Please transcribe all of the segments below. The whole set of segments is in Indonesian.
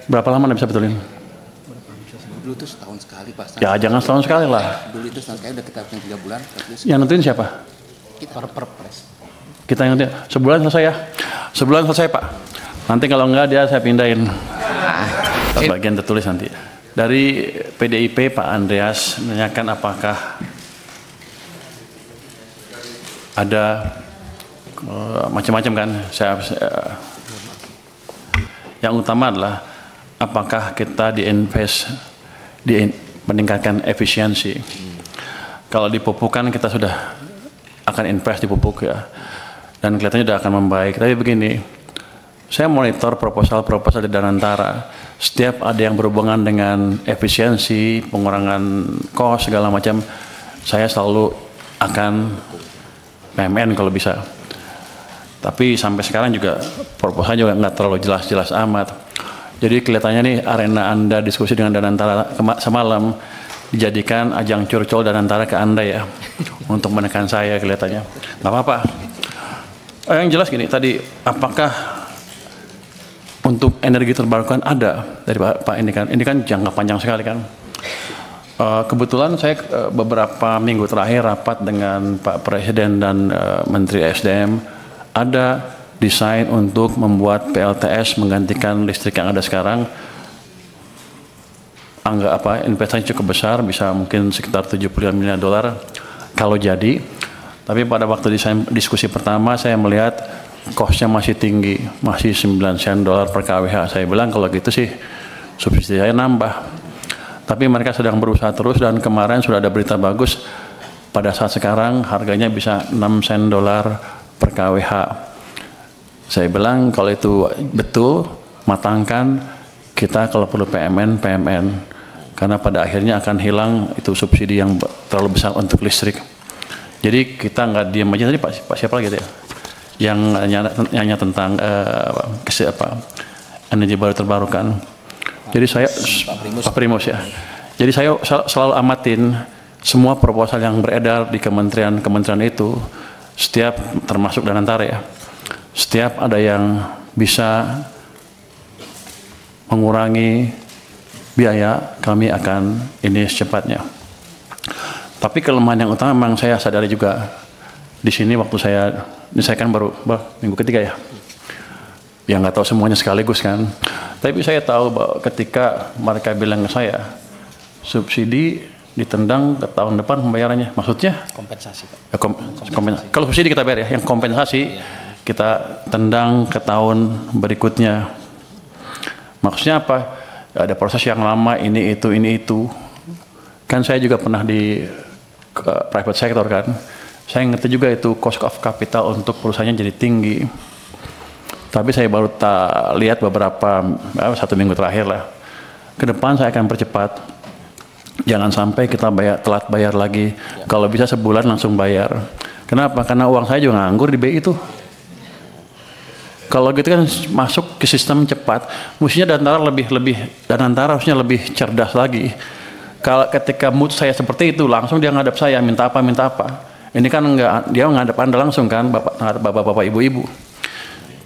Berapa lama Anda bisa betulin? Dulu itu setahun sekali Pak. Ya jangan setahun sekali lah. Dulu itu setahun sekali, udah kita punya 3 bulan. Yang nentuin siapa? Kita perpres. Kita yang nentuin. Sebulan selesai ya? Sebulan selesai Pak. Nanti kalau enggak dia saya pindahin. Bagian tertulis nanti. Dari PDIP Pak Andreas menanyakan apakah ada macam-macam kan. Yang utama adalah apakah kita meningkatkan efisiensi. Kalau di pupuk kan kita sudah akan invest di pupuk ya, dan kelihatannya sudah akan membaik. Tapi begini, saya monitor proposal di Danantara. Setiap ada yang berhubungan dengan efisiensi, pengurangan cost segala macam, saya selalu akan PMN kalau bisa. Tapi sampai sekarang juga proposal juga nggak terlalu jelas-jelas amat. Jadi kelihatannya nih arena Anda diskusi dengan Danantara semalam dijadikan ajang curcol Danantara ke Anda ya untuk menekan saya kelihatannya. Nggak apa-apa. Yang jelas gini tadi, apakah untuk energi terbarukan ada dari Pak ini kan jangka panjang sekali kan. Kebetulan saya beberapa minggu terakhir rapat dengan Pak Presiden dan Menteri SDM. Ada desain untuk membuat PLTS menggantikan listrik yang ada sekarang. Investasi cukup besar, bisa mungkin sekitar 75 miliar dolar kalau jadi. Tapi pada waktu diskusi pertama saya melihat cost-nya masih tinggi, masih 9 sen dolar per kWh. Saya bilang kalau gitu sih subsidi saya nambah. Tapi mereka sedang berusaha terus dan kemarin sudah ada berita bagus. Pada saat sekarang harganya bisa 6 sen dolar per kWh. Saya bilang kalau itu betul, matangkan, kita kalau perlu PMN. Karena pada akhirnya akan hilang itu subsidi yang terlalu besar untuk listrik. Jadi kita nggak diam aja. Tadi Pak siapa lagi ya? Yang nanya tentang energi baru terbarukan. Jadi saya Pak Primus ya. Jadi saya selalu amatin semua proposal yang beredar di kementerian itu. Setiap termasuk Danantara ya, setiap ada yang bisa mengurangi biaya, kami akan ini secepatnya. Tapi kelemahan yang utama memang saya sadari juga di sini waktu ini saya kan baru minggu ketiga ya nggak tahu semuanya sekaligus kan. Tapi saya tahu bahwa ketika mereka bilang ke saya subsidi ditendang ke tahun depan pembayarannya, maksudnya kompensasi Pak. Kompensasi. Kalau subsidi kita bayar ya, yang kompensasi kita tendang ke tahun berikutnya. Maksudnya apa? Ya, ada proses yang lama ini itu. Kan saya juga pernah di private sector kan. Saya ngerti juga itu cost of capital untuk perusahaannya jadi tinggi. Tapi saya baru lihat beberapa 1 minggu terakhir lah. Ke depan saya akan percepat. Jangan sampai kita telat bayar lagi. Ya. Kalau bisa sebulan langsung bayar. Kenapa? Karena uang saya juga nganggur di BI itu. Kalau gitu kan masuk ke sistem cepat. Mestinya Danantara harusnya lebih cerdas lagi. Kalau ketika mood saya seperti itu, langsung dia ngadap saya minta apa. Ini kan enggak, dia ngadap Anda langsung kan, bapak-bapak, ibu-ibu.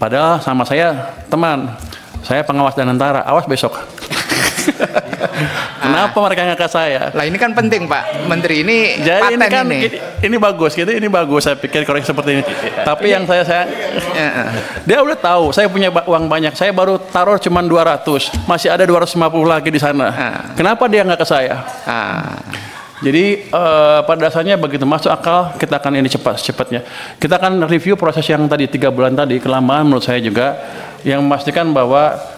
Padahal sama saya teman, saya pengawas Danantara, awas besok. Kenapa mereka nggak ke saya? Lah ini kan penting Pak Menteri, ini jadi paten ini kan ini bagus gitu, ini bagus saya pikir koreksi seperti ini. Tapi yang saya dia udah tahu saya punya uang banyak, saya baru taruh cuma 200, masih ada 250 lagi di sana. Kenapa dia nggak ke saya? Jadi pada dasarnya begitu masuk akal, kita akan ini cepatnya. Kita akan review proses yang tadi 3 bulan tadi, kelamaan menurut saya juga, yang memastikan bahwa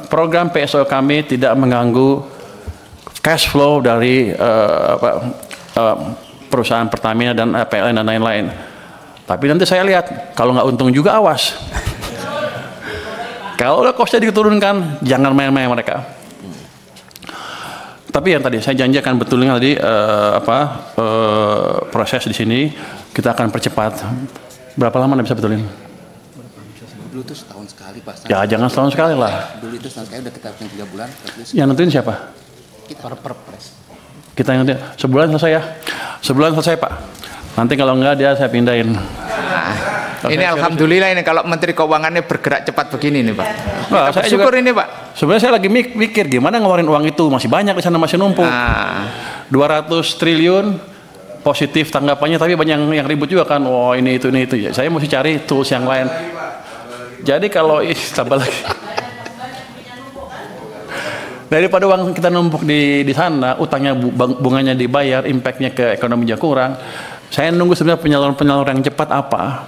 program PSO kami tidak mengganggu cash flow dari perusahaan Pertamina dan PLN dan lain-lain. Tapi nanti saya lihat, kalau nggak untung juga awas. Kalau udah costnya diturunkan, jangan main-main mereka. Tapi yang tadi saya janji akan betulin tadi proses di sini kita akan percepat. Berapa lama Anda bisa betulin? Dulu itu setahun sekali Pak. Ya jangan setahun sekali lah. Dulu itu setahun sekali, udah kita punya 3 bulan. Yang nentuin siapa? Kita perpres. Kita yang nentuin. Sebulan selesai ya? Sebulan selesai Pak. Nanti kalau enggak dia saya pindahin. Ini alhamdulillah ini kalau Menteri Keuangannya bergerak cepat begini nih Pak. Nah, saya Syukur juga, ini Pak. sebenarnya saya lagi mikir gimana ngeluarin uang itu, masih banyak di sana, masih numpuk. 200 triliun positif tanggapannya, tapi banyak yang ribut juga kan. Oh ini itu. Ya, saya mesti cari tools yang lain. Jadi kalau tambah lagi. Daripada uang kita numpuk di sana, utangnya bunganya dibayar, impactnya ke ekonominya kurang. Saya nunggu sebenarnya penyaluran yang cepat apa.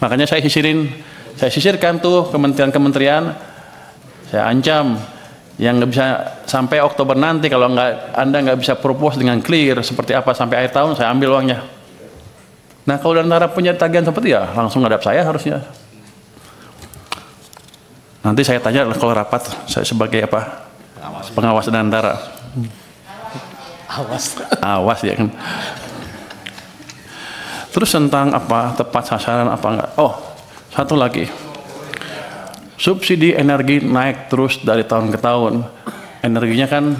Makanya saya sisirkan tuh kementerian-kementerian. Saya ancam yang nggak bisa sampai Oktober nanti kalau Anda nggak bisa propose dengan clear seperti apa sampai akhir tahun, saya ambil uangnya. Nah kalau Danantara punya tagihan seperti ya langsung ngadap saya harusnya. Nanti saya tanya kalau rapat saya sebagai apa? Pengawas Danantara. Awas ya kan. Terus tentang apa tepat sasaran apa enggak? Oh, satu lagi. Subsidi energi naik terus dari tahun ke tahun. Energinya kan,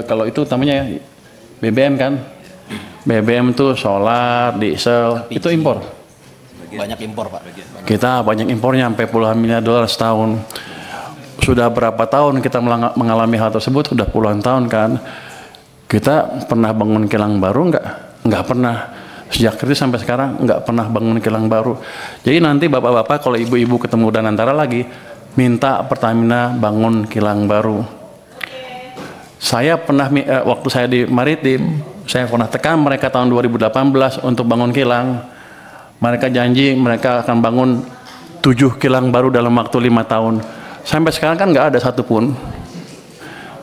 kalau itu namanya BBM kan. BBM itu solar, diesel, itu impor. Banyak impor Pak. Kita banyak impornya sampai puluhan miliar dolar setahun. Sudah berapa tahun kita mengalami hal tersebut? Sudah puluhan tahun kan. Kita pernah bangun kilang baru enggak? Enggak pernah. Sejak kritis sampai sekarang nggak pernah bangun kilang baru. Jadi nanti bapak-bapak kalau ibu-ibu ketemu Danantara lagi minta Pertamina bangun kilang baru. Saya pernah waktu saya di Maritim, saya pernah tekan mereka tahun 2018 untuk bangun kilang. Mereka janji mereka akan bangun 7 kilang baru dalam waktu 5 tahun. Sampai sekarang kan nggak ada satupun.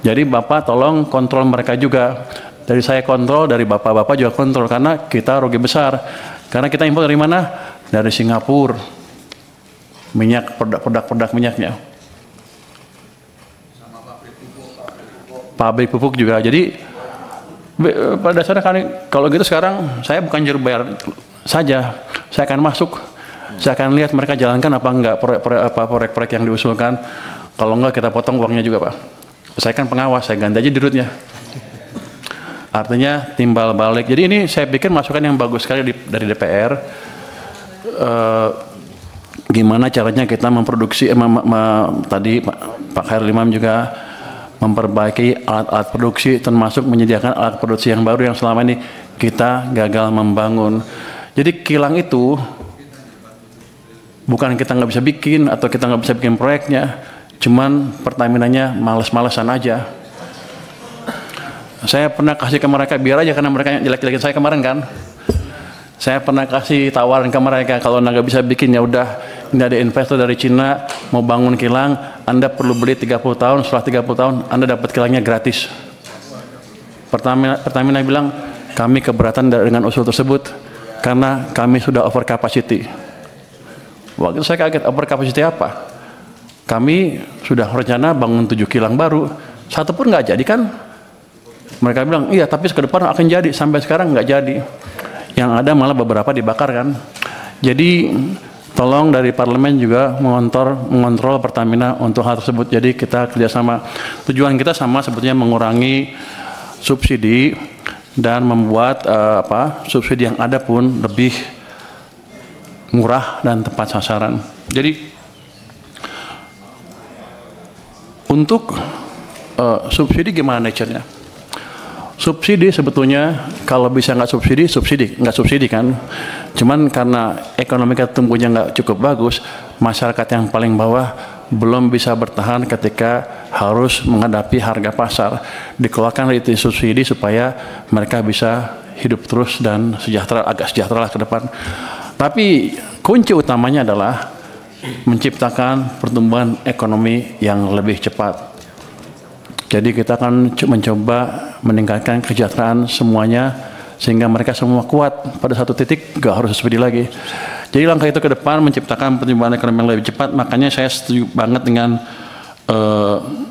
Jadi bapak tolong kontrol mereka juga. Dari saya kontrol, dari bapak-bapak juga kontrol, karena kita rugi besar. Karena kita impor dari mana? Dari Singapura. Minyak, produk minyaknya. Pabrik pupuk juga. Jadi pada dasarnya kan, kalau gitu sekarang saya bukan juru bayar saja. Saya akan masuk. Saya akan lihat mereka jalankan apa enggak proyek-proyek yang diusulkan. Kalau enggak kita potong uangnya juga Pak. Saya kan pengawas, saya ganti aja dirutnya. Artinya timbal balik. Jadi ini saya pikir masukan yang bagus sekali dari DPR. Gimana caranya kita memproduksi, tadi Pak Khairul Imam juga memperbaiki alat-alat produksi, termasuk menyediakan alat produksi yang baru yang selama ini kita gagal membangun. Jadi kilang itu bukan kita nggak bisa bikin atau kita nggak bisa bikin proyeknya, cuman Pertaminanya males-malesan aja. Saya pernah kasih ke mereka biar aja, karena mereka yang jelek-jelekin saya kemarin kan. Saya pernah kasih tawaran ke mereka, kalau nggak bisa bikin ya udah, ini ada investor dari Cina mau bangun kilang, Anda perlu beli 30 tahun, setelah 30 tahun Anda dapat kilangnya gratis. Pertamina bilang, kami keberatan dengan usul tersebut karena kami sudah over capacity. Waktu itu saya kaget, over capacity apa? Kami sudah rencana bangun 7 kilang baru, satu pun nggak jadi kan? Mereka bilang, iya tapi ke depan akan jadi, sampai sekarang nggak jadi. Yang ada malah beberapa dibakar kan. Jadi tolong dari parlemen juga mengontrol Pertamina untuk hal tersebut. Jadi kita kerjasama. Tujuan kita sama sebetulnya mengurangi subsidi dan membuat subsidi yang ada pun lebih murah dan tepat sasaran. Jadi untuk subsidi gimana nature-nya? Subsidi sebetulnya kalau bisa nggak subsidi kan. Cuman karena ekonomi kita tumbuhnya nggak cukup bagus, masyarakat yang paling bawah belum bisa bertahan ketika harus menghadapi harga pasar. Dikeluarkan itu subsidi supaya mereka bisa hidup terus dan agak sejahtera lah ke depan. Tapi kunci utamanya adalah menciptakan pertumbuhan ekonomi yang lebih cepat. Jadi kita akan mencoba meningkatkan kesejahteraan semuanya sehingga mereka semua kuat pada satu titik, nggak harus subsidi lagi. Jadi langkah itu ke depan menciptakan pertumbuhan ekonomi yang lebih cepat. Makanya saya setuju banget dengan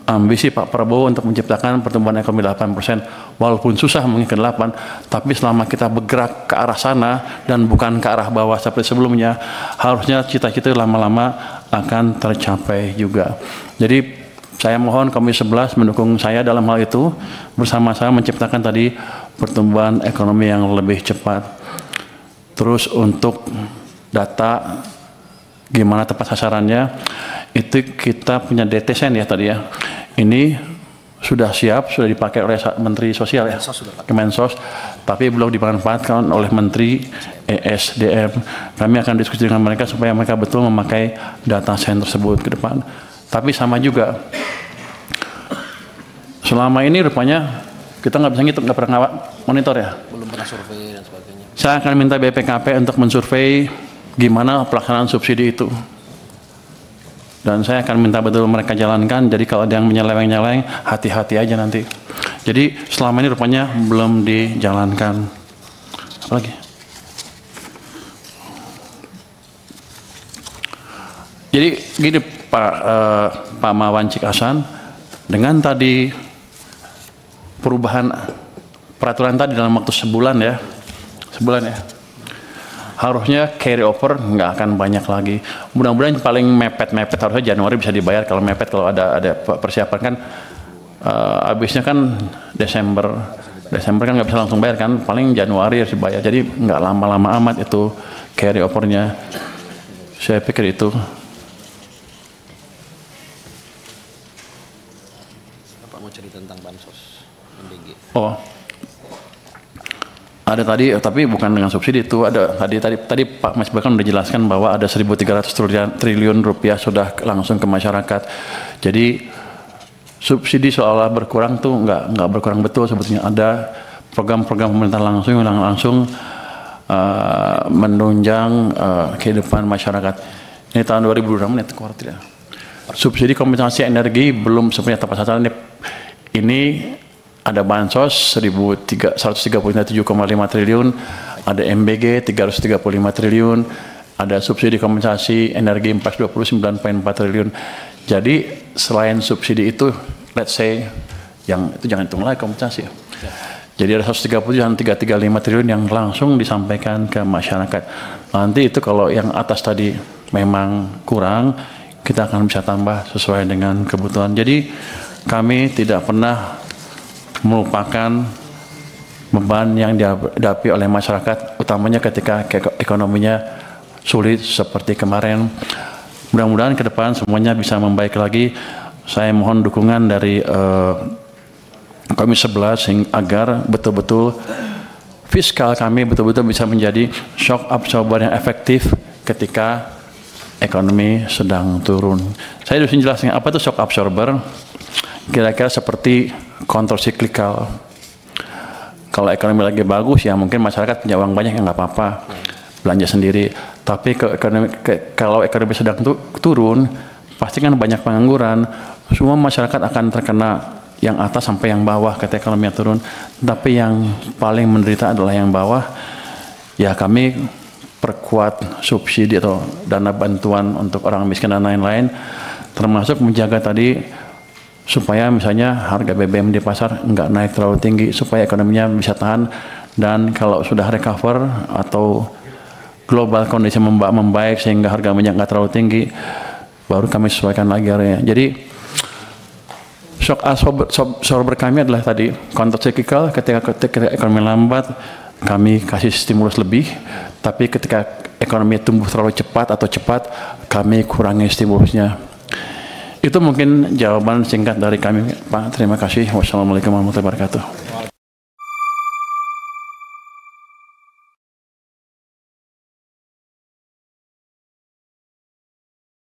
ambisi Pak Prabowo untuk menciptakan pertumbuhan ekonomi 8%. Walaupun susah mungkin ke 8, tapi selama kita bergerak ke arah sana dan bukan ke arah bawah seperti sebelumnya, harusnya cita-cita lama-lama akan tercapai juga. Jadi saya mohon Komisi 11 mendukung saya dalam hal itu, bersama-sama menciptakan tadi pertumbuhan ekonomi yang lebih cepat. Terus untuk data gimana tepat sasarannya, itu kita punya DTSN ya tadi ya. Ini sudah siap, sudah dipakai oleh Menteri Sosial ya, Kemensos, tapi belum dimanfaatkan oleh Menteri ESDM. Kami akan diskusi dengan mereka supaya mereka betul memakai data sen tersebut ke depan. Tapi sama juga, selama ini rupanya kita nggak bisa ngitung, nggak pernah monitor ya. Belum pernah survei dan sebagainya. Saya akan minta BPKP untuk mensurvei gimana pelaksanaan subsidi itu. Dan saya akan minta betul mereka jalankan, jadi kalau ada yang menyeleweng-nyeleweng, hati-hati aja nanti. Jadi selama ini rupanya belum dijalankan. Apa lagi? Jadi gini Pak Mawancik Hasan, dengan tadi perubahan peraturan tadi dalam waktu sebulan ya, harusnya carry over nggak akan banyak lagi. Mudah-mudahan paling mepet-mepet harusnya Januari bisa dibayar. Kalau mepet, kalau ada persiapan kan habisnya kan Desember kan nggak bisa langsung bayar kan, paling Januari harus dibayar. Jadi nggak lama-lama amat itu carry overnya. Saya pikir itu. Bapak mau cerita tentang bansos MBG? Oh, ada tadi, tapi bukan dengan subsidi itu. Ada tadi Pak Mas bahkan udah jelaskan bahwa ada 1.300 triliun rupiah sudah langsung ke masyarakat. Jadi subsidi seolah berkurang tuh nggak berkurang betul sebetulnya. Ada program-program pemerintah langsung yang langsung menunjang kehidupan masyarakat. Ini tahun 2026 itu kuartal. Subsidi kompensasi energi belum sepenuhnya tepat sasaran. Ini ada bansos 137,5 triliun, ada MBG 335 triliun, ada subsidi kompensasi energi 429,4 triliun. Jadi selain subsidi itu, let's say yang itu jangan hitung lagi kompensasi. Jadi ada 130 dan 335 triliun yang langsung disampaikan ke masyarakat. Nanti itu kalau yang atas tadi memang kurang, kita akan bisa tambah sesuai dengan kebutuhan. Jadi kami tidak pernah merupakan beban yang dihadapi oleh masyarakat, utamanya ketika ekonominya sulit seperti kemarin. Mudah-mudahan ke depan semuanya bisa membaik lagi. Saya mohon dukungan dari Komisi 11 agar betul-betul fiskal kami betul-betul bisa menjadi shock absorber yang efektif ketika ekonomi sedang turun. Saya harus menjelaskan apa itu shock absorber. Kira-kira seperti kontrol siklikal. Kalau ekonomi lagi bagus ya mungkin masyarakat punya uang banyak, ya nggak apa-apa, belanja sendiri. Tapi kalau ekonomi sedang turun, pasti kan banyak pengangguran. Semua masyarakat akan terkena, yang atas sampai yang bawah ketika ekonomi turun. Tapi yang paling menderita adalah yang bawah. Ya kami perkuat subsidi atau dana bantuan untuk orang miskin dan lain-lain, termasuk menjaga tadi supaya misalnya harga BBM di pasar nggak naik terlalu tinggi, supaya ekonominya bisa tahan. Dan kalau sudah recover atau global kondisi membaik sehingga harga minyak nggak terlalu tinggi, baru kami sesuaikan lagi area. Jadi shock absorber kami adalah tadi counter cyclical. Ketika ekonomi lambat kami kasih stimulus lebih, tapi ketika ekonomi tumbuh terlalu cepat atau cepat kami kurangi stimulusnya. Itu mungkin jawaban singkat dari kami, Pak. Terima kasih. Wassalamualaikum warahmatullahi wabarakatuh.